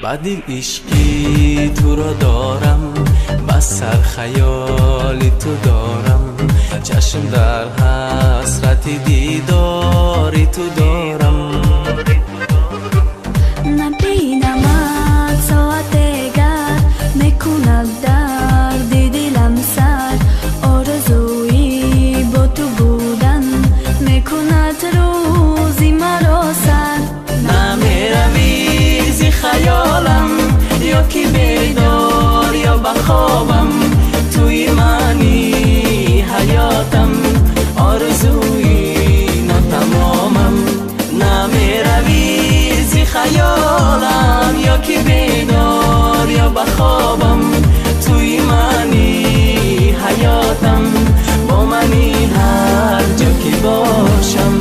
بعدی عشقی تو را دارم، بس سر خیالی تو دارم، چشم در حسرت دیداری تو دارم. نبینمت ساعت گر میکند درد دلم سر، آرزویی با تو بودن میکند روزی مرا سر. نمیروی زی خیالم، یا که بیدار یا بخوابم، توی منی حیاتم، آرزوی ناتمامم. نمیروی زی خیالم، یا که بیدار یا بخوابم، توی منی حیاتم، با منی هر جا که باشم.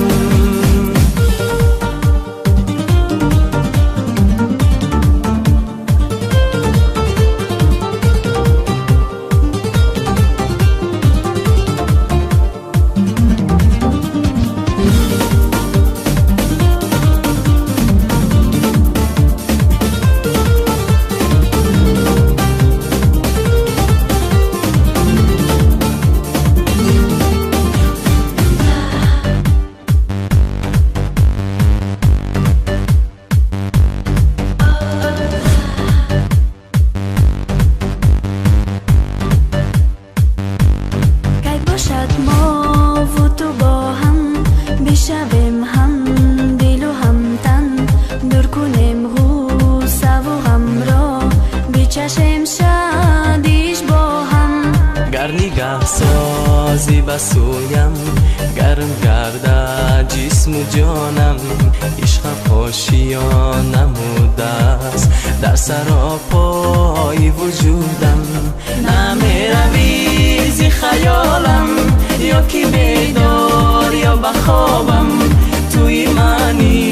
ما و تو با هم بشویم هم دل و هم تن، دور کنیم غوسه و غم را بچشیم شادیش با هم. گر نگاه سازی بسویم، گرم گرده جسم و جانم، عشق پاشیان نموده است در سراپای وجودم. نمیروی زی خیالم، یا که بیدار یا بخوابم، توی منی